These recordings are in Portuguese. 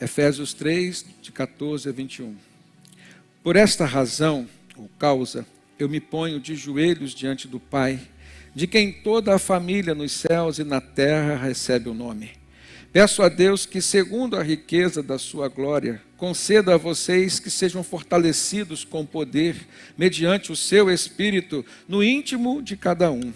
Efésios 3, de 14 a 21. Por esta razão, ou causa, eu me ponho de joelhos diante do Pai, de quem toda a família nos céus e na terra recebe o nome. Peço a Deus que, segundo a riqueza da sua glória, conceda a vocês que sejam fortalecidos com poder, mediante o seu Espírito, no íntimo de cada um.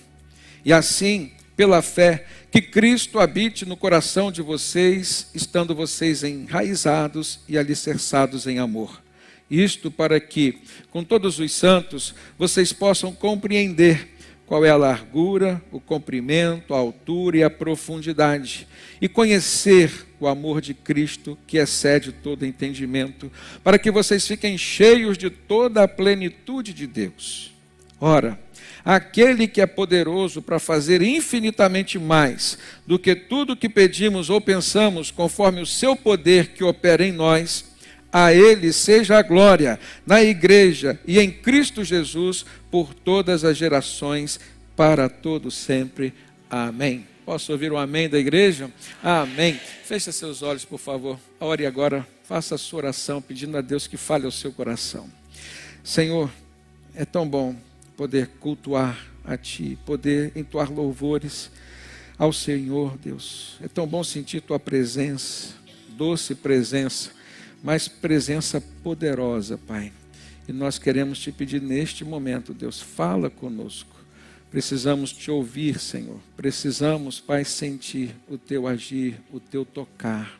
E assim, pela fé, que Cristo habite no coração de vocês, estando vocês enraizados e alicerçados em amor. Isto para que, com todos os santos, vocês possam compreender qual é a largura, o comprimento, a altura e a profundidade, e conhecer o amor de Cristo que excede todo entendimento, para que vocês fiquem cheios de toda a plenitude de Deus. Ora, aquele que é poderoso para fazer infinitamente mais do que tudo que pedimos ou pensamos, conforme o seu poder que opera em nós, a Ele seja a glória na igreja e em Cristo Jesus por todas as gerações, para todo sempre. Amém. Posso ouvir um amém da igreja? Amém. Feche seus olhos, por favor. Ore agora, faça a sua oração, pedindo a Deus que fale ao seu coração. Senhor, é tão bom poder cultuar a Ti, poder entoar louvores ao Senhor, Deus. É tão bom sentir Tua presença, doce presença, mas presença poderosa, Pai. E nós queremos Te pedir neste momento, Deus, fala conosco. Precisamos Te ouvir, Senhor. Precisamos, Pai, sentir o Teu agir, o Teu tocar.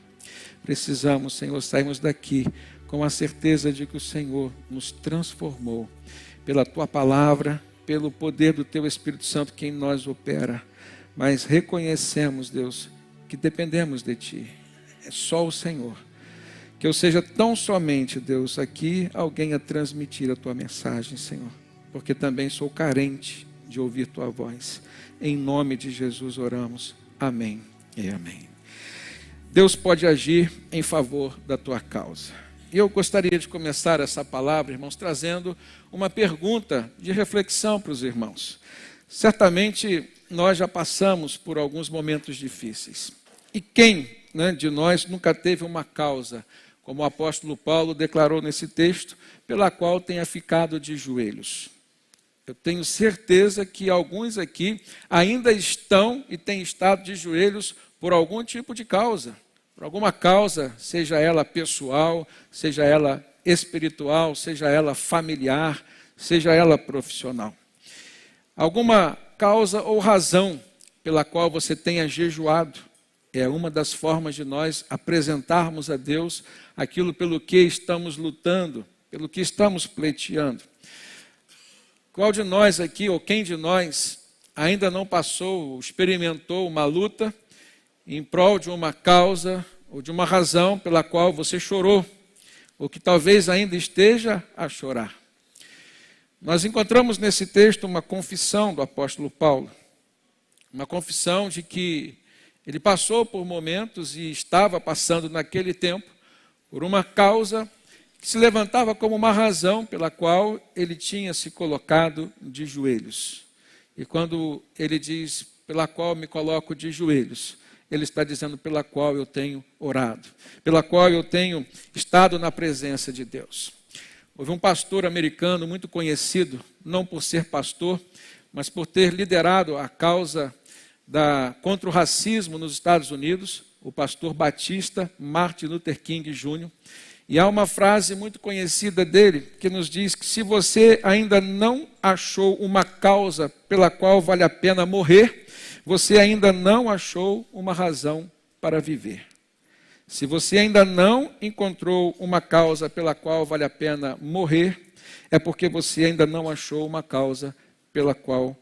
Precisamos, Senhor, sairmos daqui com a certeza de que o Senhor nos transformou pela Tua palavra, pelo poder do Teu Espírito Santo que em nós opera. Mas reconhecemos, Deus, que dependemos de Ti. É só o Senhor. Que eu seja tão somente, Deus, aqui alguém a transmitir a Tua mensagem, Senhor. Porque também sou carente de ouvir Tua voz. Em nome de Jesus oramos. Amém e amém. Deus pode agir em favor da Tua causa. E eu gostaria de começar essa palavra, irmãos, trazendo uma pergunta de reflexão para os irmãos. Certamente nós já passamos por alguns momentos difíceis. E quem, de nós nunca teve uma causa, como o apóstolo Paulo declarou nesse texto, pela qual tenha ficado de joelhos? Eu tenho certeza que alguns aqui ainda estão e têm estado de joelhos por algum tipo de causa. Por alguma causa, seja ela pessoal, seja ela espiritual, seja ela familiar, seja ela profissional. Alguma causa ou razão pela qual você tenha jejuado. É uma das formas de nós apresentarmos a Deus aquilo pelo que estamos lutando, pelo que estamos pleiteando. Qual de nós aqui, ou quem de nós, ainda não passou ou experimentou uma luta em prol de uma causa ou de uma razão pela qual você chorou, ou que talvez ainda esteja a chorar? Nós encontramos nesse texto uma confissão do apóstolo Paulo, uma confissão de que ele passou por momentos e estava passando naquele tempo por uma causa que se levantava como uma razão pela qual ele tinha se colocado de joelhos. E quando ele diz, pela qual me coloco de joelhos, ele está dizendo pela qual eu tenho orado, pela qual eu tenho estado na presença de Deus. Houve um pastor americano muito conhecido, não por ser pastor, mas por ter liderado a causa contra o racismo nos Estados Unidos, o pastor batista Martin Luther King Jr. E há uma frase muito conhecida dele que nos diz que se você ainda não achou uma causa pela qual vale a pena morrer, você ainda não achou uma razão para viver. Se você ainda não encontrou uma causa pela qual vale a pena morrer, é porque você ainda não achou uma causa pela qual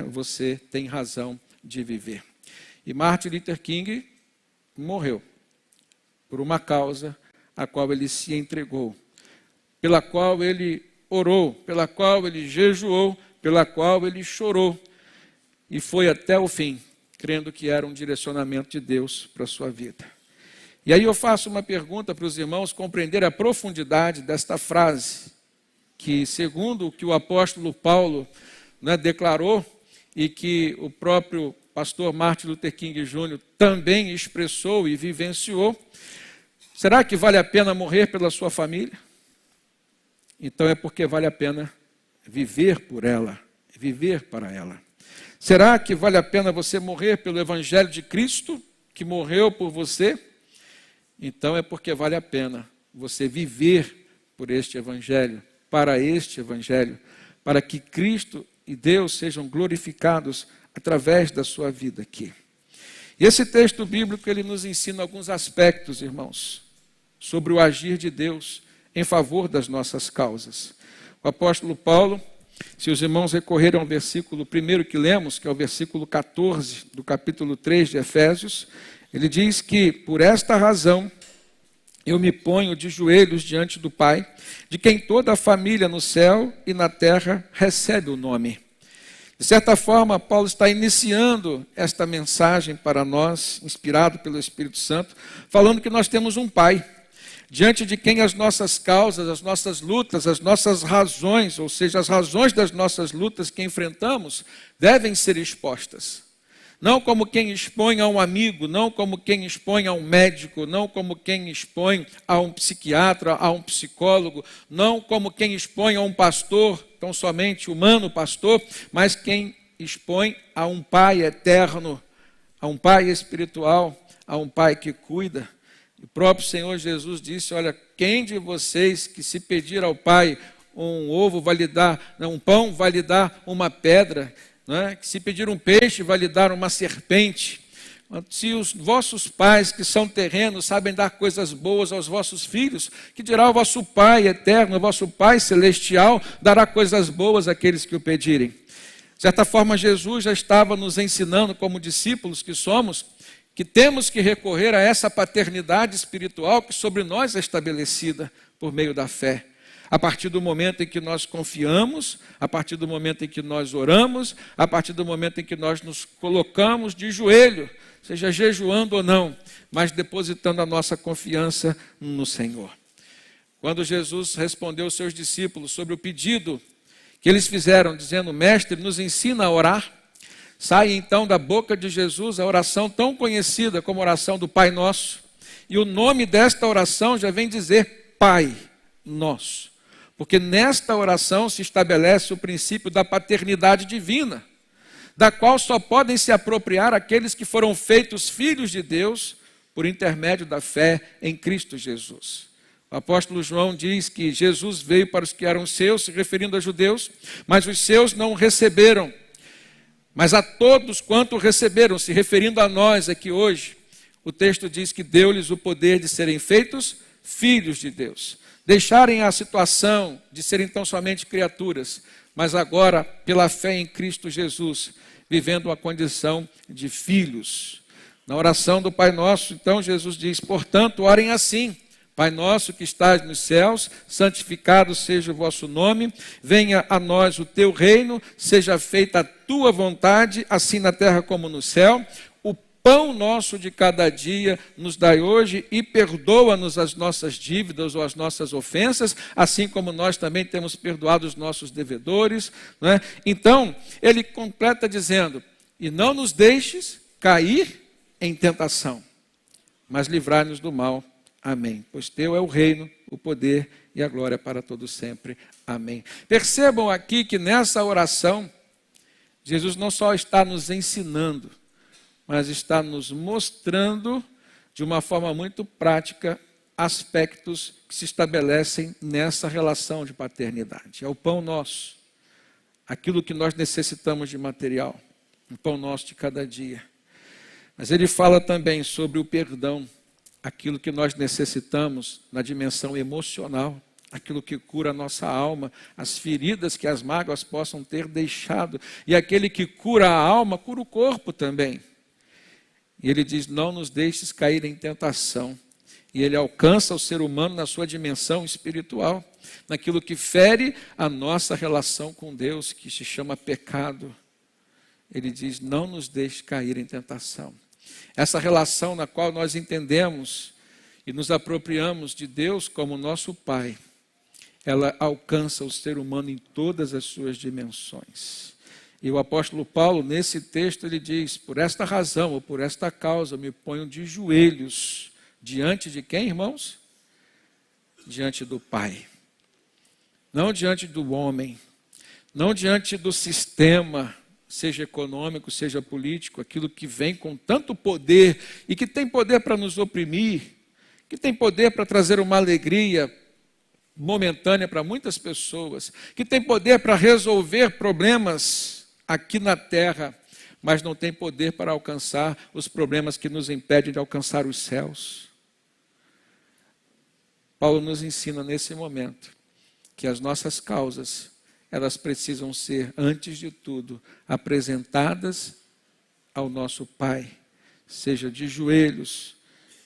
você tem razão de viver. E Martin Luther King morreu por uma causa a qual ele se entregou, pela qual ele orou, pela qual ele jejuou, pela qual ele chorou e foi até o fim, crendo que era um direcionamento de Deus para a sua vida. E aí eu faço uma pergunta para os irmãos compreender a profundidade desta frase, que segundo o que o apóstolo Paulo declarou e que o próprio pastor Martin Luther King Jr. também expressou e vivenciou, Será que vale a pena morrer pela sua família? Então é porque vale a pena viver por ela, viver para ela. Será que vale a pena você morrer pelo Evangelho de Cristo, que morreu por você? Então é porque vale a pena você viver por este Evangelho, para este Evangelho, para que Cristo e Deus sejam glorificados através da sua vida aqui. E esse texto bíblico, ele nos ensina alguns aspectos, irmãos, sobre o agir de Deus em favor das nossas causas. O apóstolo Paulo, se os irmãos recorreram ao versículo primeiro que lemos, que é o versículo 14 do capítulo 3 de Efésios, ele diz que, por esta razão, eu me ponho de joelhos diante do Pai, de quem toda a família no céu e na terra recebe o nome. De certa forma, Paulo está iniciando esta mensagem para nós, inspirado pelo Espírito Santo, falando que nós temos um Pai, diante de quem as nossas causas, as nossas lutas, as nossas razões, ou seja, as razões das nossas lutas que enfrentamos, devem ser expostas. Não como quem expõe a um amigo, não como quem expõe a um médico, não como quem expõe a um psiquiatra, a um psicólogo, não como quem expõe a um pastor, tão somente humano pastor, mas quem expõe a um Pai eterno, a um Pai espiritual, a um Pai que cuida. O próprio Senhor Jesus disse, olha, quem de vocês que se pedir ao Pai um ovo vai lhe dar, um pão vai lhe dar uma pedra, não é? Que se pedir um peixe vai lhe dar uma serpente. Se os vossos pais que são terrenos sabem dar coisas boas aos vossos filhos, que dirá o vosso Pai eterno, o vosso Pai celestial, dará coisas boas àqueles que o pedirem. De certa forma, Jesus já estava nos ensinando, como discípulos que somos, que temos que recorrer a essa paternidade espiritual que sobre nós é estabelecida por meio da fé. A partir do momento em que nós confiamos, a partir do momento em que nós oramos, a partir do momento em que nós nos colocamos de joelho, seja jejuando ou não, mas depositando a nossa confiança no Senhor. Quando Jesus respondeu aos seus discípulos sobre o pedido que eles fizeram, dizendo, mestre, nos ensina a orar, sai então da boca de Jesus a oração tão conhecida como a oração do Pai Nosso, e o nome desta oração já vem dizer Pai Nosso. Porque nesta oração se estabelece o princípio da paternidade divina, da qual só podem se apropriar aqueles que foram feitos filhos de Deus por intermédio da fé em Cristo Jesus. O apóstolo João diz que Jesus veio para os que eram seus, se referindo a judeus, mas os seus não o receberam. Mas a todos quanto o receberam, se referindo a nós aqui hoje, o texto diz que deu-lhes o poder de serem feitos filhos de Deus. Deixarem a situação de serem tão somente criaturas, mas agora, pela fé em Cristo Jesus, vivendo uma condição de filhos. Na oração do Pai Nosso, então, Jesus diz, portanto, orem assim, Pai nosso que estás nos céus, santificado seja o vosso nome, venha a nós o teu reino, seja feita a tua vontade, assim na terra como no céu. Pão nosso de cada dia nos dai hoje e perdoa-nos as nossas dívidas ou as nossas ofensas, assim como nós também temos perdoado os nossos devedores. Não é? Então, ele completa dizendo, e não nos deixes cair em tentação, mas livrai-nos do mal. Amém. Pois teu é o reino, o poder e a glória para todo sempre. Amém. Percebam aqui que nessa oração, Jesus não só está nos ensinando, mas está nos mostrando de uma forma muito prática aspectos que se estabelecem nessa relação de paternidade. É o pão nosso, aquilo que nós necessitamos de material, o pão nosso de cada dia. Mas ele fala também sobre o perdão, aquilo que nós necessitamos na dimensão emocional, aquilo que cura a nossa alma, as feridas que as mágoas possam ter deixado, e aquele que cura a alma, cura o corpo também. E ele diz, não nos deixes cair em tentação. E ele alcança o ser humano na sua dimensão espiritual, naquilo que fere a nossa relação com Deus, que se chama pecado. Ele diz, não nos deixes cair em tentação. Essa relação na qual nós entendemos e nos apropriamos de Deus como nosso Pai, ela alcança o ser humano em todas as suas dimensões. E o apóstolo Paulo, nesse texto, ele diz, por esta razão ou por esta causa, me ponho de joelhos Diante de quem, irmãos? Diante do Pai. Não diante do homem, não diante do sistema, seja econômico, seja político, aquilo que vem com tanto poder e que tem poder para nos oprimir, que tem poder para trazer uma alegria momentânea para muitas pessoas, que tem poder para resolver problemas aqui na terra, mas não tem poder para alcançar os problemas que nos impedem de alcançar os céus. Paulo nos ensina nesse momento que as nossas causas, elas precisam ser, antes de tudo, apresentadas ao nosso Pai, seja de joelhos,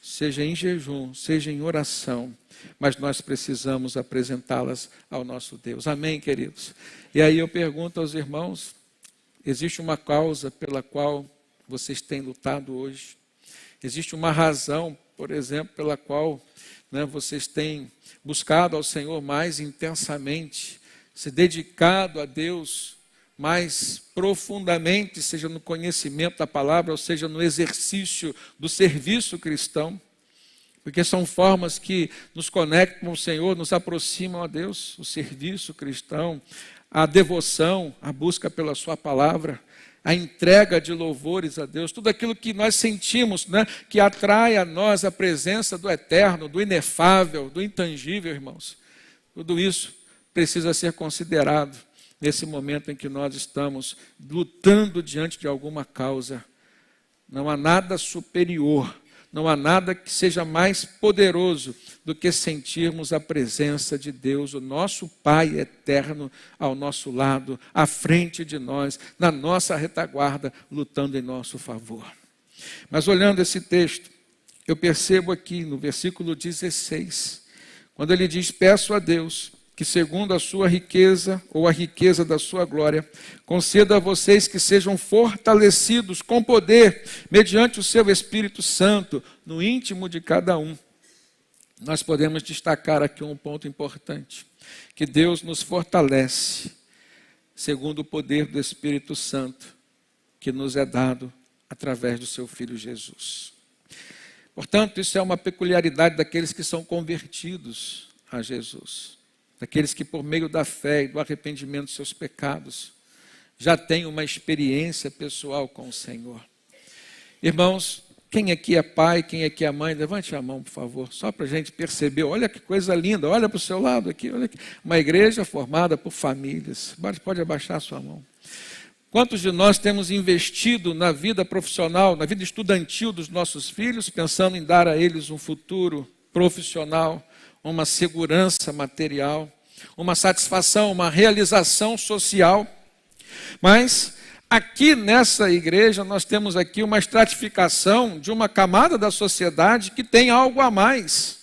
seja em jejum, seja em oração, mas nós precisamos apresentá-las ao nosso Deus. Amém, queridos? E aí eu pergunto aos irmãos, existe uma causa pela qual vocês têm lutado hoje? Existe uma razão, por exemplo, pela qual vocês têm buscado ao Senhor mais intensamente, se dedicado a Deus mais profundamente, seja no conhecimento da palavra, ou seja no exercício do serviço cristão, porque são formas que nos conectam com o Senhor, nos aproximam a Deus, o serviço cristão, a devoção, a busca pela sua palavra, a entrega de louvores a Deus, tudo aquilo que nós sentimos, que atrai a nós a presença do eterno, do inefável, do intangível, irmãos. Tudo isso precisa ser considerado nesse momento em que nós estamos lutando diante de alguma causa. Não há nada superior, não há nada que seja mais poderoso do que sentirmos a presença de Deus, o nosso Pai eterno, ao nosso lado, à frente de nós, na nossa retaguarda, lutando em nosso favor. Mas olhando esse texto, eu percebo aqui no versículo 16, quando ele diz: peço a Deus que segundo a sua riqueza, ou a riqueza da sua glória, conceda a vocês que sejam fortalecidos com poder, mediante o seu Espírito Santo, no íntimo de cada um. Nós podemos destacar aqui um ponto importante, que Deus nos fortalece, segundo o poder do Espírito Santo, que nos é dado através do seu Filho Jesus. Portanto, isso é uma peculiaridade daqueles que são convertidos a Jesus. Daqueles que por meio da fé e do arrependimento dos seus pecados, já têm uma experiência pessoal com o Senhor. Irmãos, quem aqui é pai, quem aqui é mãe, levante a mão, por favor, só para a gente perceber. Olha que coisa linda, olha para o seu lado aqui, olha aqui. Uma igreja formada por famílias. Pode abaixar a sua mão. Quantos de nós temos investido na vida profissional, na vida estudantil dos nossos filhos, pensando em dar a eles um futuro profissional, uma segurança material, uma satisfação, uma realização social. Mas aqui nessa igreja nós temos aqui uma estratificação de uma camada da sociedade que tem algo a mais.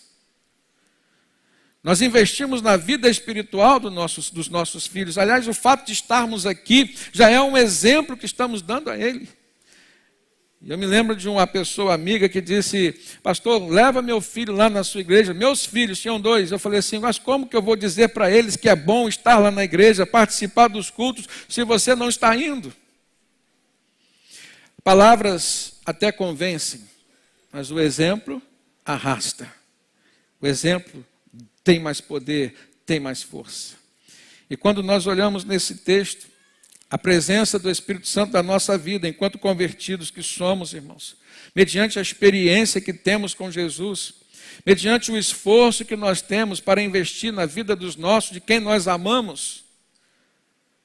Nós investimos na vida espiritual dos nossos filhos. Aliás, o fato de estarmos aqui já é um exemplo que estamos dando a ele. Eu me lembro de uma pessoa amiga que disse: pastor, leva meu filho lá na sua igreja. Meus filhos tinham 2. Eu falei assim: mas como que eu vou dizer para eles que é bom estar lá na igreja, participar dos cultos, se você não está indo? Palavras até convencem, mas o exemplo arrasta. O exemplo tem mais poder, tem mais força. E quando nós olhamos nesse texto, a presença do Espírito Santo na nossa vida, enquanto convertidos que somos, irmãos, mediante a experiência que temos com Jesus, mediante o esforço que nós temos para investir na vida dos nossos, de quem nós amamos,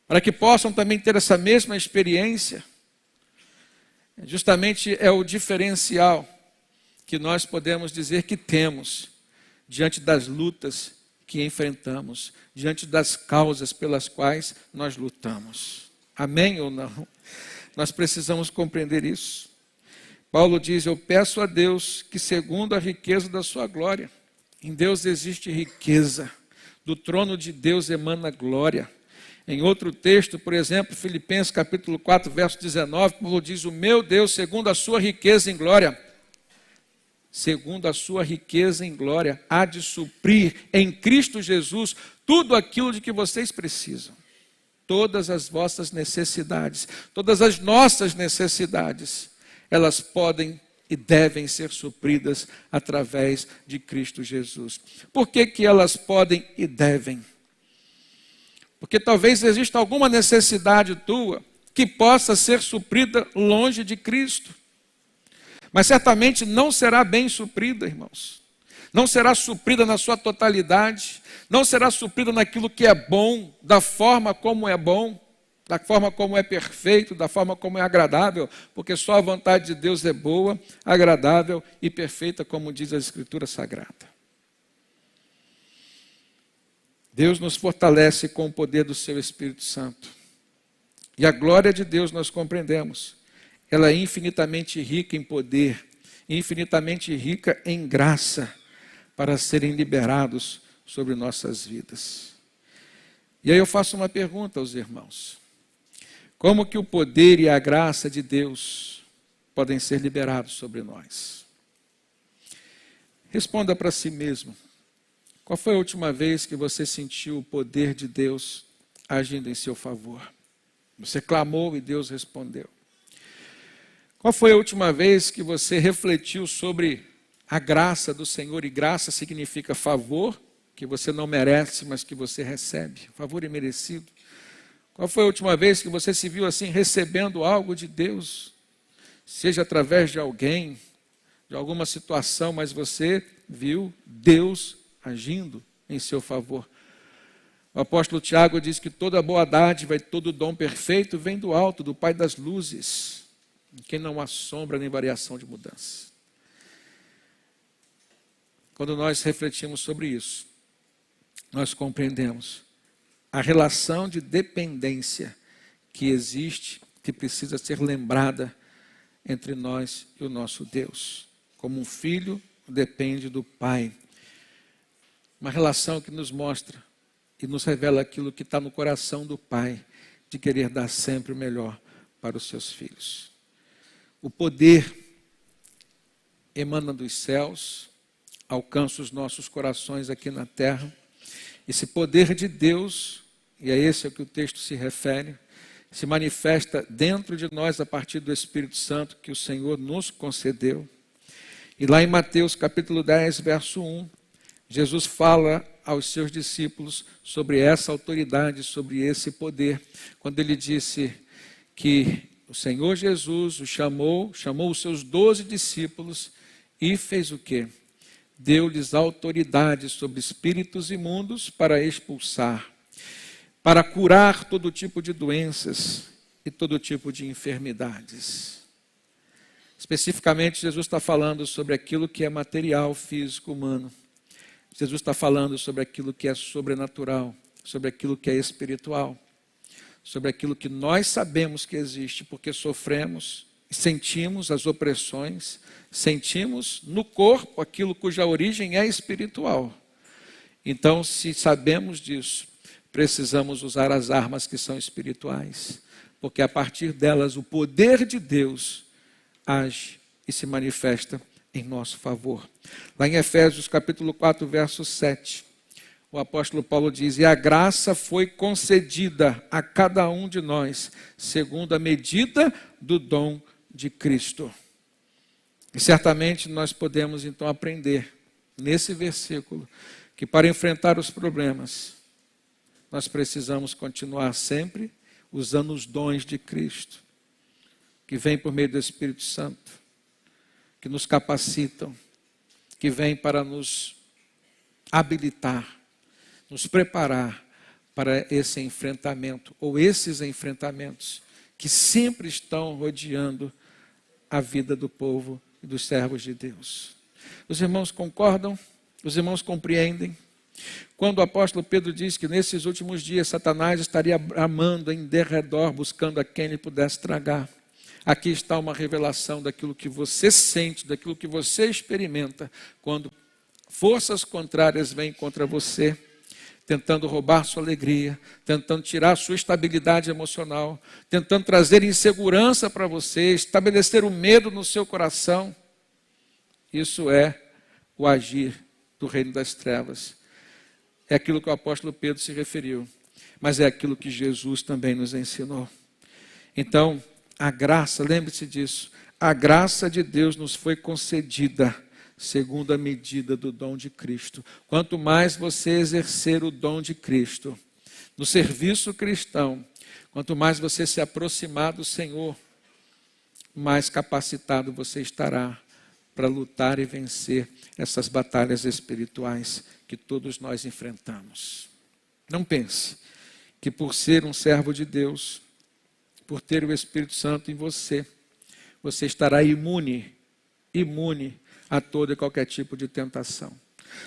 para que possam também ter essa mesma experiência, justamente é o diferencial que nós podemos dizer que temos diante das lutas que enfrentamos, diante das causas pelas quais nós lutamos. Amém ou não? Nós precisamos compreender isso. Paulo diz: eu peço a Deus que segundo a riqueza da sua glória, em Deus existe riqueza, do trono de Deus emana glória. Em outro texto, por exemplo, Filipenses capítulo 4, verso 19, Paulo diz: o meu Deus, segundo a sua riqueza em glória, segundo a sua riqueza em glória, há de suprir em Cristo Jesus tudo aquilo de que vocês precisam. Todas as vossas necessidades, todas as nossas necessidades, elas podem e devem ser supridas através de Cristo Jesus. Por que que elas podem e devem? Porque talvez exista alguma necessidade tua que possa ser suprida longe de Cristo. Mas certamente não será bem suprida, irmãos. Não será suprida na sua totalidade. Não será suprida naquilo que é bom, da forma como é bom, da forma como é perfeito, da forma como é agradável, porque só a vontade de Deus é boa, agradável e perfeita, como diz a Escritura Sagrada. Deus nos fortalece com o poder do seu Espírito Santo. E a glória de Deus nós compreendemos. Ela é infinitamente rica em poder, infinitamente rica em graça, para serem liberados sobre nossas vidas. E aí eu faço uma pergunta aos irmãos. Como que o poder e a graça de Deus podem ser liberados sobre nós? Responda para si mesmo. Qual foi a última vez que você sentiu o poder de Deus agindo em seu favor? Você clamou e Deus respondeu. Qual foi a última vez que você refletiu sobre a graça do Senhor? E graça significa favor, que você não merece, mas que você recebe. Favor imerecido. Qual foi a última vez que você se viu assim recebendo algo de Deus? Seja através de alguém, de alguma situação, mas você viu Deus agindo em seu favor. O apóstolo Tiago diz que toda boa dádiva e todo dom perfeito vem do alto, do Pai das luzes, em quem não há sombra nem variação de mudança. Quando nós refletimos sobre isso, nós compreendemos a relação de dependência que existe, que precisa ser lembrada entre nós e o nosso Deus. Como um filho depende do pai. Uma relação que nos mostra e nos revela aquilo que está no coração do pai, de querer dar sempre o melhor para os seus filhos. O poder emana dos céus, alcança os nossos corações aqui na terra. Esse poder de Deus, e é esse ao que o texto se refere, se manifesta dentro de nós a partir do Espírito Santo que o Senhor nos concedeu. E lá em Mateus capítulo 10, verso 1, Jesus fala aos seus discípulos sobre essa autoridade, sobre esse poder, quando ele disse que o Senhor Jesus o chamou os seus 12 discípulos e fez o quê? Deu-lhes autoridade sobre espíritos imundos para expulsar, para curar todo tipo de doenças e todo tipo de enfermidades. Especificamente, Jesus está falando sobre aquilo que é material, físico, humano. Jesus está falando sobre aquilo que é sobrenatural, sobre aquilo que é espiritual, sobre aquilo que nós sabemos que existe, porque sofremos, sentimos as opressões, sentimos no corpo aquilo cuja origem é espiritual. Então, se sabemos disso, precisamos usar as armas que são espirituais, porque a partir delas o poder de Deus age e se manifesta em nosso favor. Lá em Efésios capítulo 4, verso 7, o apóstolo Paulo diz: e a graça foi concedida a cada um de nós, segundo a medida do dom de Cristo. E certamente nós podemos então aprender nesse versículo que para enfrentar os problemas, nós precisamos continuar sempre usando os dons de Cristo, que vêm por meio do Espírito Santo, que nos capacitam, que vêm para nos habilitar, nos preparar para esse enfrentamento, ou esses enfrentamentos, que sempre estão rodeando a vida do povo e dos servos de Deus. Os irmãos concordam? Os irmãos compreendem? Quando o apóstolo Pedro diz que nesses últimos dias Satanás estaria bramando em derredor, buscando a quem ele pudesse tragar, aqui está uma revelação daquilo que você sente, daquilo que você experimenta, quando forças contrárias vêm contra você, tentando roubar sua alegria, tentando tirar sua estabilidade emocional, tentando trazer insegurança para você, estabelecer o medo no seu coração. Isso é o agir do reino das trevas. É aquilo que o apóstolo Pedro se referiu, mas é aquilo que Jesus também nos ensinou. Então, a graça, lembre-se disso, a graça de Deus nos foi concedida segundo a medida do dom de Cristo. Quanto mais você exercer o dom de Cristo no serviço cristão, quanto mais você se aproximar do Senhor, mais capacitado você estará para lutar e vencer essas batalhas espirituais que todos nós enfrentamos. Não pense que por ser um servo de Deus, por ter o Espírito Santo em você, você estará imune a todo e qualquer tipo de tentação.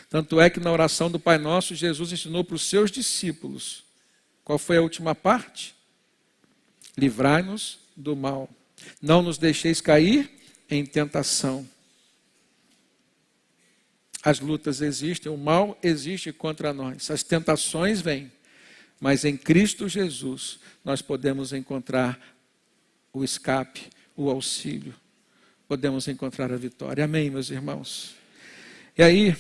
Tanto é que na oração do Pai Nosso, Jesus ensinou para os seus discípulos. Qual foi a última parte? Livrai-nos do mal. Não nos deixeis cair em tentação. As lutas existem, o mal existe contra nós. As tentações vêm. Mas em Cristo Jesus, nós podemos encontrar o escape, o auxílio. Podemos encontrar a vitória. Amém, meus irmãos? E aí,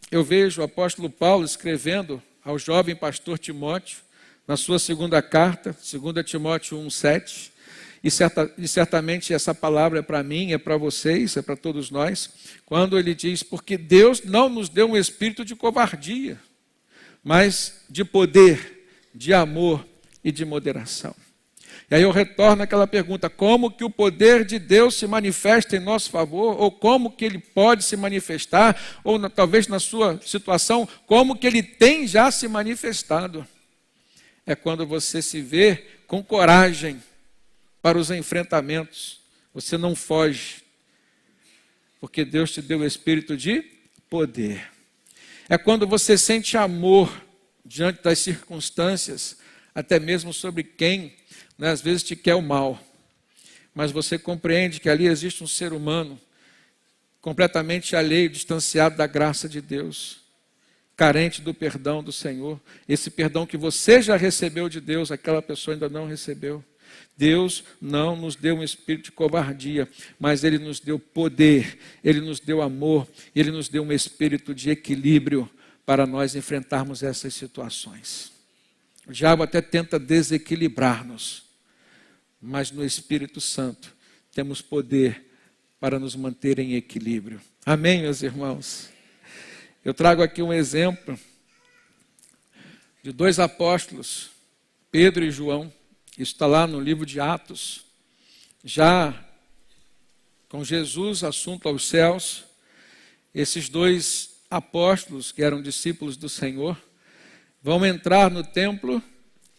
eu vejo o apóstolo Paulo escrevendo ao jovem pastor Timóteo, na sua segunda carta, 2 Timóteo 1,7, e certamente essa palavra é para mim, é para vocês, é para todos nós, quando ele diz, porque Deus não nos deu um espírito de covardia, mas de poder, de amor e de moderação. E aí eu retorno àquela pergunta, como que o poder de Deus se manifesta em nosso favor, ou como que ele pode se manifestar, ou talvez na sua situação, como que ele tem já se manifestado. É quando você se vê com coragem para os enfrentamentos, você não foge, porque Deus te deu o espírito de poder. É quando você sente amor diante das circunstâncias, até mesmo sobre quem às vezes te quer o mal, mas você compreende que ali existe um ser humano completamente alheio, distanciado da graça de Deus, carente do perdão do Senhor. Esse perdão que você já recebeu de Deus, aquela pessoa ainda não recebeu. Deus não nos deu um espírito de covardia, mas Ele nos deu poder, Ele nos deu amor, Ele nos deu um espírito de equilíbrio para nós enfrentarmos essas situações. O diabo até tenta desequilibrar-nos, mas no Espírito Santo temos poder para nos manter em equilíbrio. Amém, meus irmãos? Eu trago aqui um exemplo de dois apóstolos, Pedro e João. Isso está lá no livro de Atos. Já com Jesus assunto aos céus, esses dois apóstolos, que eram discípulos do Senhor, vão entrar no templo.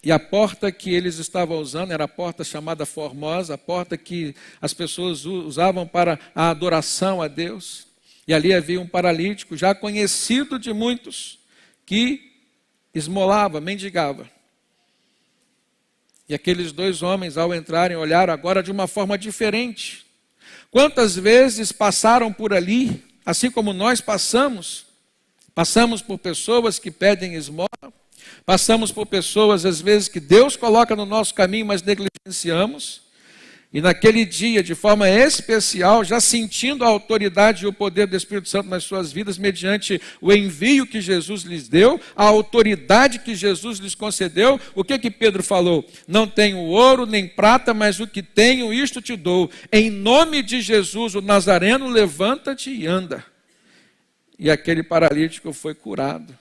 E a porta que eles estavam usando era a porta chamada Formosa, a porta que as pessoas usavam para a adoração a Deus. E ali havia um paralítico, já conhecido de muitos, que esmolava, mendigava. E aqueles dois homens, ao entrarem, olharam agora de uma forma diferente. Quantas vezes passaram por ali, assim como nós passamos por pessoas que pedem esmola, passamos por pessoas, às vezes, que Deus coloca no nosso caminho, mas negligenciamos. E naquele dia, de forma especial, já sentindo a autoridade e o poder do Espírito Santo nas suas vidas, mediante o envio que Jesus lhes deu, a autoridade que Jesus lhes concedeu, o que Pedro falou? Não tenho ouro nem prata, mas o que tenho, isto te dou. Em nome de Jesus, o Nazareno, levanta-te e anda. E aquele paralítico foi curado.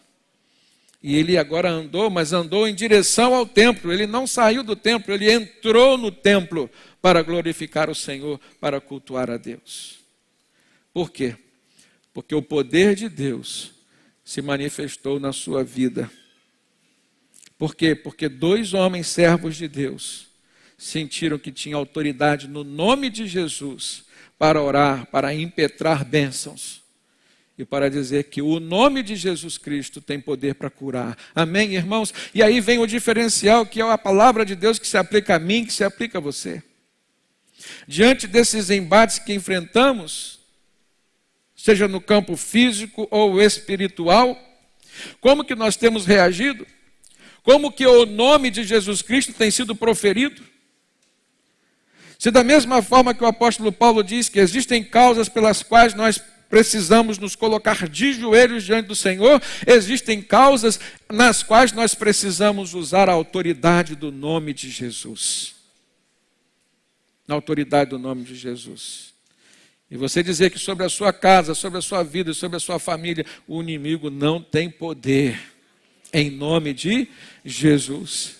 E ele agora andou, mas andou em direção ao templo. Ele não saiu do templo, ele entrou no templo para glorificar o Senhor, para cultuar a Deus. Por quê? Porque o poder de Deus se manifestou na sua vida. Por quê? Porque dois homens servos de Deus sentiram que tinham autoridade no nome de Jesus para orar, para impetrar bênçãos. E para dizer que o nome de Jesus Cristo tem poder para curar. Amém, irmãos? E aí vem o diferencial, que é a palavra de Deus que se aplica a mim, que se aplica a você. Diante desses embates que enfrentamos, seja no campo físico ou espiritual, como que nós temos reagido? Como que o nome de Jesus Cristo tem sido proferido? Se da mesma forma que o apóstolo Paulo diz que existem causas pelas quais nós precisamos nos colocar de joelhos diante do Senhor, existem causas nas quais nós precisamos usar a autoridade do nome de Jesus. na autoridade do nome de Jesus. E você dizer que sobre a sua casa, sobre a sua vida, sobre a sua família, o inimigo não tem poder, em nome de Jesus.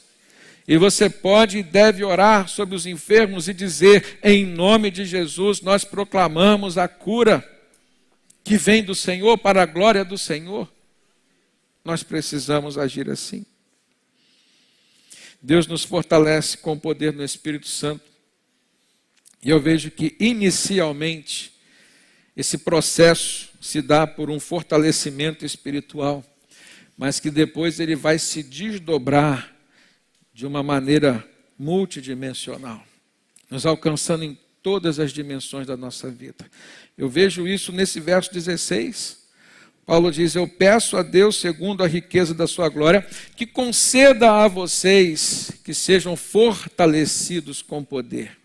E você pode e deve orar sobre os enfermos e dizer, em nome de Jesus, nós proclamamos a cura que vem do Senhor para a glória do Senhor. Nós precisamos agir assim. Deus nos fortalece com o poder no Espírito Santo. E eu vejo que inicialmente esse processo se dá por um fortalecimento espiritual, mas que depois ele vai se desdobrar de uma maneira multidimensional, nos alcançando em todas as dimensões da nossa vida. Eu vejo isso nesse verso 16. Paulo diz, eu peço a Deus, segundo a riqueza da sua glória, que conceda a vocês que sejam fortalecidos com poder.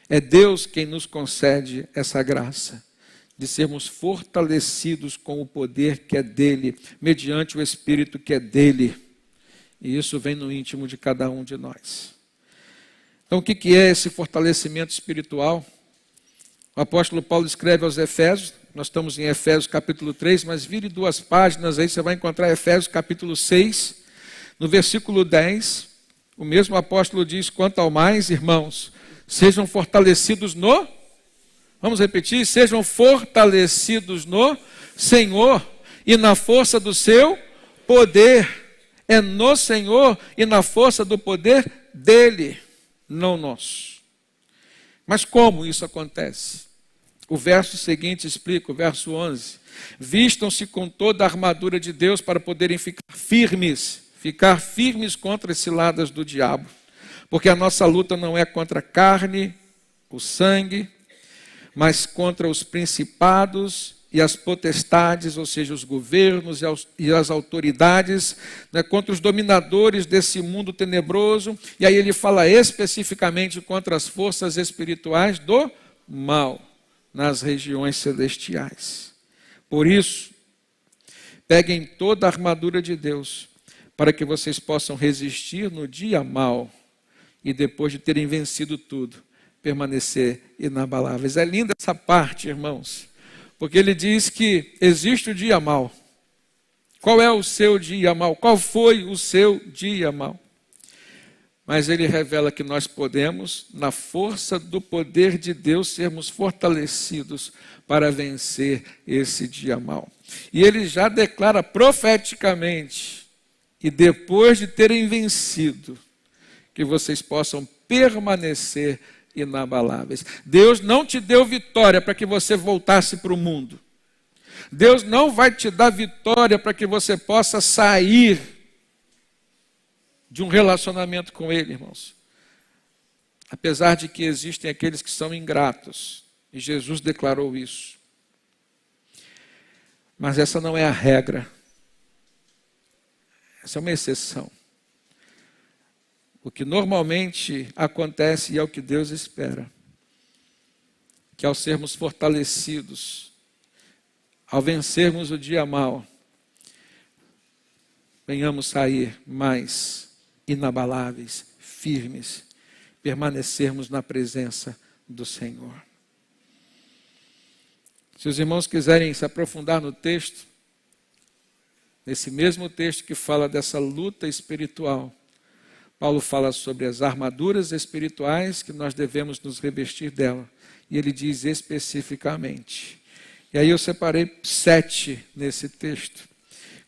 É Deus quem nos concede essa graça, de sermos fortalecidos com o poder que é dele, mediante o Espírito que é dele. E isso vem no íntimo de cada um de nós. Então, o que é esse fortalecimento espiritual? O apóstolo Paulo escreve aos Efésios, nós estamos em Efésios capítulo 3, mas vire 2 páginas, aí você vai encontrar Efésios capítulo 6, no versículo 10, o mesmo apóstolo diz, quanto ao mais, irmãos, sejam fortalecidos no, vamos repetir, sejam fortalecidos no Senhor e na força do seu poder. É no Senhor e na força do poder dele, não nosso. Mas como isso acontece? O verso seguinte explica, o verso 11. Vistam-se com toda a armadura de Deus para poderem ficar firmes contra as ciladas do diabo. Porque a nossa luta não é contra a carne, o sangue, mas contra os principados e as potestades, ou seja, os governos e as autoridades, né, contra os dominadores desse mundo tenebroso. E aí ele fala especificamente contra as forças espirituais do mal nas regiões celestiais. Por isso, peguem toda a armadura de Deus, para que vocês possam resistir no dia mau e depois de terem vencido tudo, permanecer inabaláveis. É linda essa parte, irmãos, porque ele diz que existe o dia mau. Qual é o seu dia mau? Qual foi o seu dia mau? Mas ele revela que nós podemos, na força do poder de Deus, sermos fortalecidos para vencer esse dia mau. E ele já declara profeticamente, e depois de terem vencido, que vocês possam permanecer inabaláveis. Deus não te deu vitória para que você voltasse para o mundo. Deus não vai te dar vitória para que você possa sair de um relacionamento com Ele, irmãos. Apesar de que existem aqueles que são ingratos, e Jesus declarou isso. Mas essa não é a regra. Essa é uma exceção. O que normalmente acontece e é o que Deus espera, que ao sermos fortalecidos, ao vencermos o dia mau, venhamos sair mais inabaláveis, firmes, permanecermos na presença do Senhor. Se os irmãos quiserem se aprofundar no texto, nesse mesmo texto que fala dessa luta espiritual, Paulo fala sobre as armaduras espirituais que nós devemos nos revestir dela. E ele diz especificamente. E aí eu separei 7 nesse texto.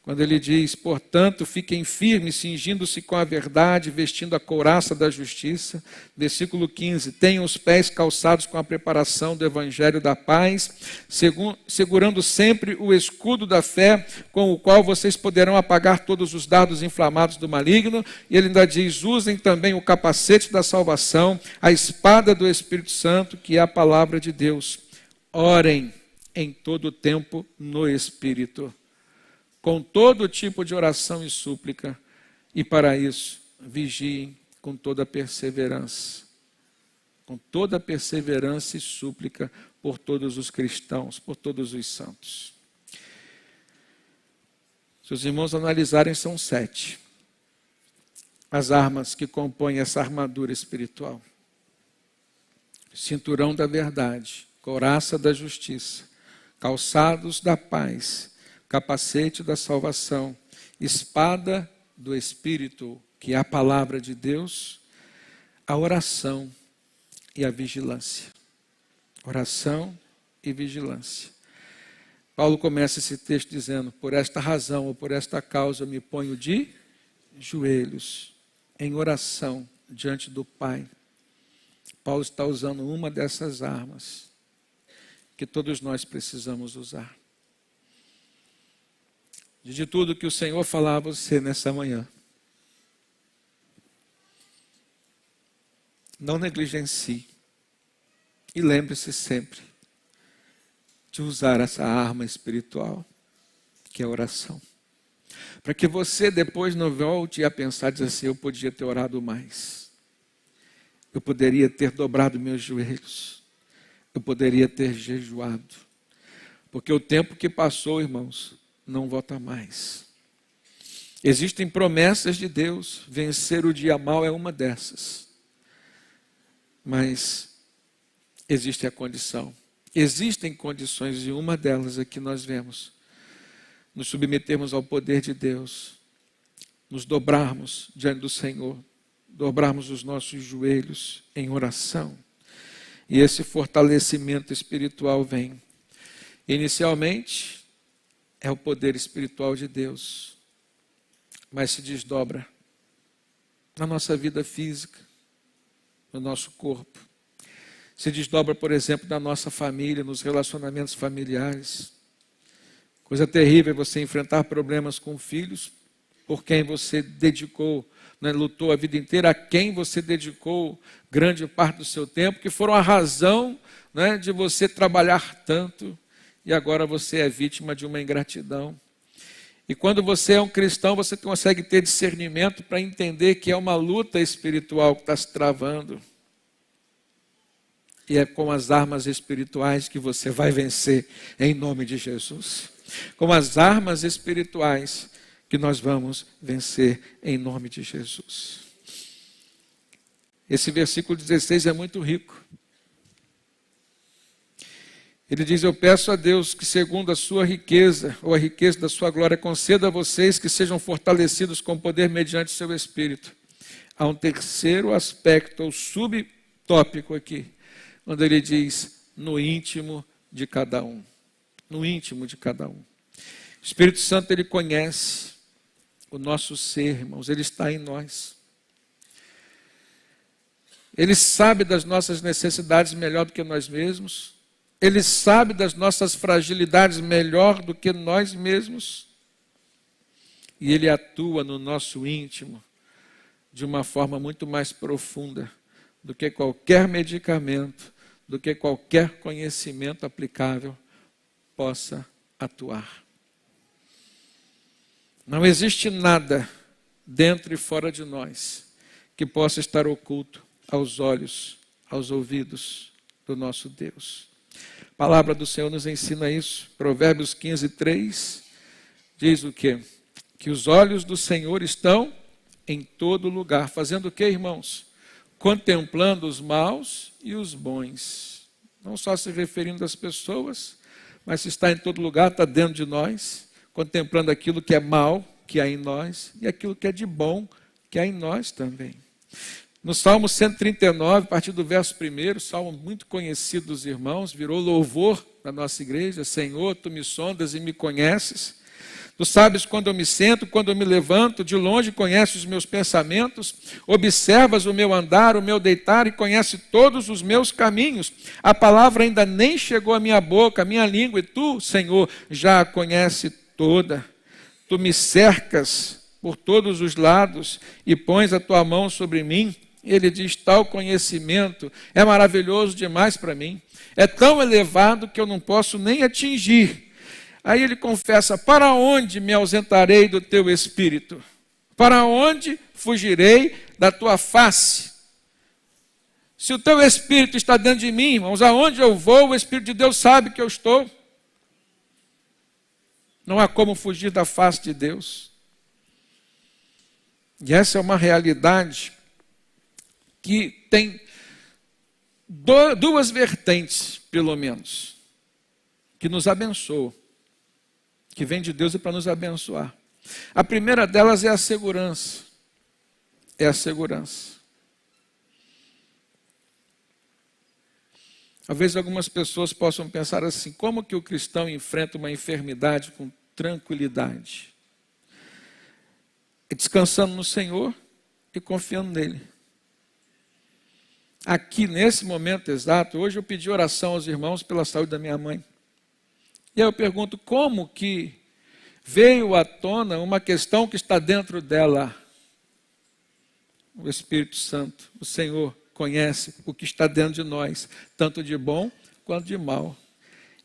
Quando ele diz, portanto, fiquem firmes, cingindo-se com a verdade, vestindo a couraça da justiça. Versículo 15, tenham os pés calçados com a preparação do evangelho da paz, segurando sempre o escudo da fé, com o qual vocês poderão apagar todos os dardos inflamados do maligno. E ele ainda diz, usem também o capacete da salvação, a espada do Espírito Santo, que é a palavra de Deus. Orem em todo o tempo no Espírito, com todo tipo de oração e súplica, e para isso, vigiem com toda perseverança. Com toda perseverança e súplica por todos os cristãos, por todos os santos. Se os irmãos analisarem, são 7 as armas que compõem essa armadura espiritual. cinturão da verdade, couraça da justiça, calçados da paz, capacete da salvação, espada do Espírito, que é a palavra de Deus, a oração e a vigilância. Oração e vigilância. Paulo começa esse texto dizendo: por esta razão ou por esta causa eu me ponho de joelhos, em oração diante do Pai. Paulo está usando uma dessas armas que todos nós precisamos usar. De tudo que o Senhor falar a você nessa manhã, não negligencie. E lembre-se sempre de usar essa arma espiritual, que é a oração. Para que você depois não volte a pensar, dizer assim: eu podia ter orado mais. Eu poderia ter dobrado meus joelhos. Eu poderia ter jejuado. Porque o tempo que passou, irmãos, não volta mais. Existem promessas de Deus. Vencer o dia mau é uma dessas. Mas existe a condição. Existem condições, e uma delas aqui nós vemos: nos submetermos ao poder de Deus, nos dobrarmos diante do Senhor, dobrarmos os nossos joelhos em oração. E esse fortalecimento espiritual vem. Inicialmente, é o poder espiritual de Deus, mas se desdobra na nossa vida física, no nosso corpo. Se desdobra, por exemplo, na nossa família, nos relacionamentos familiares. Coisa terrível é você enfrentar problemas com filhos por quem você dedicou, lutou a vida inteira, a quem você dedicou grande parte do seu tempo, que foram a razão de você trabalhar tanto, e agora você é vítima de uma ingratidão. E quando você é um cristão, você consegue ter discernimento para entender que é uma luta espiritual que está se travando. E é com as armas espirituais que você vai vencer em nome de Jesus. Com as armas espirituais que nós vamos vencer em nome de Jesus. Esse versículo 16 é muito rico. Ele diz: eu peço a Deus que segundo a sua riqueza, ou a riqueza da sua glória, conceda a vocês que sejam fortalecidos com poder mediante o seu Espírito. Há um terceiro aspecto, ou subtópico aqui, onde ele diz: no íntimo de cada um. No íntimo de cada um. O Espírito Santo, ele conhece o nosso ser, irmãos, ele está em nós. Ele sabe das nossas necessidades melhor do que nós mesmos. Ele sabe das nossas fragilidades melhor do que nós mesmos. E ele atua no nosso íntimo de uma forma muito mais profunda do que qualquer medicamento, do que qualquer conhecimento aplicável possa atuar. Não existe nada dentro e fora de nós que possa estar oculto aos olhos, aos ouvidos do nosso Deus. A palavra do Senhor nos ensina isso. Provérbios 15:3 diz o quê? Que os olhos do Senhor estão em todo lugar. Fazendo o quê, irmãos? Contemplando os maus e os bons. Não só se referindo às pessoas, mas se está em todo lugar, está dentro de nós, contemplando aquilo que é mal, que há em nós, e aquilo que é de bom, que há em nós também. No Salmo 139, a partir do verso 1, salmo muito conhecido dos irmãos, virou louvor da nossa igreja: Senhor, tu me sondas e me conheces. Tu sabes quando eu me sento, quando eu me levanto, de longe conheces os meus pensamentos, observas o meu andar, o meu deitar e conheces todos os meus caminhos. A palavra ainda nem chegou à minha boca, à minha língua, e tu, Senhor, já a conheces toda. Tu me cercas por todos os lados e pões a tua mão sobre mim. Ele diz: tal conhecimento é maravilhoso demais para mim. É tão elevado que eu não posso nem atingir. Aí ele confessa: para onde me ausentarei do teu espírito? Para onde fugirei da tua face? Se o teu espírito está dentro de mim, irmãos, aonde eu vou, o Espírito de Deus sabe que eu estou. Não há como fugir da face de Deus. E essa é uma realidade que tem duas vertentes, pelo menos, que nos abençoam, que vem de Deus e para nos abençoar. A primeira delas é a segurança. É a segurança. Talvez algumas pessoas possam pensar assim: como que o cristão enfrenta uma enfermidade com tranquilidade? Descansando no Senhor e confiando nele. Aqui, nesse momento exato, hoje eu pedi oração aos irmãos pela saúde da minha mãe. E aí eu pergunto, como que veio à tona uma questão que está dentro dela? O Espírito Santo, o Senhor, conhece o que está dentro de nós, tanto de bom quanto de mal.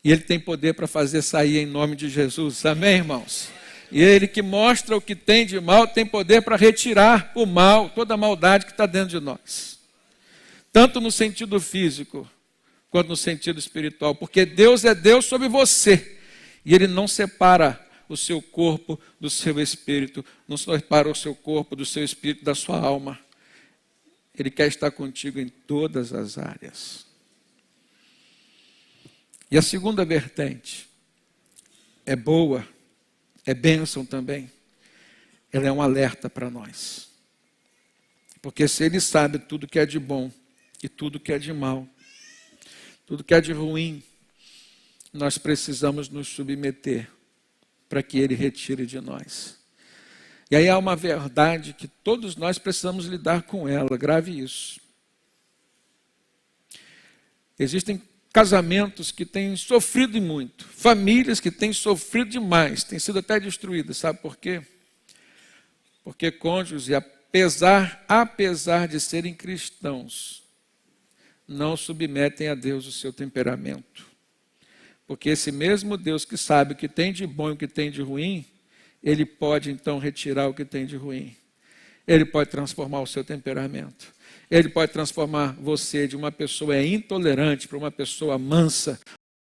E Ele tem poder para fazer sair em nome de Jesus. Amém, irmãos? E Ele que mostra o que tem de mal, tem poder para retirar o mal, toda a maldade que está dentro de nós. Tanto no sentido físico, quanto no sentido espiritual. Porque Deus é Deus sobre você. E Ele não separa o seu corpo do seu espírito. Não separa o seu corpo do seu espírito, da sua alma. Ele quer estar contigo em todas as áreas. E a segunda vertente é boa, é bênção também. Ela é um alerta para nós. Porque se Ele sabe tudo que é de bom e tudo que é de mal, tudo que é de ruim, nós precisamos nos submeter para que Ele retire de nós. E aí há uma verdade que todos nós precisamos lidar com ela, grave isso. Existem casamentos que têm sofrido muito, famílias que têm sofrido demais, têm sido até destruídas, sabe por quê? Porque cônjuges, apesar de serem cristãos, não submetem a Deus o seu temperamento. Porque esse mesmo Deus que sabe o que tem de bom e o que tem de ruim, Ele pode então retirar o que tem de ruim. Ele pode transformar o seu temperamento. Ele pode transformar você de uma pessoa intolerante para uma pessoa mansa,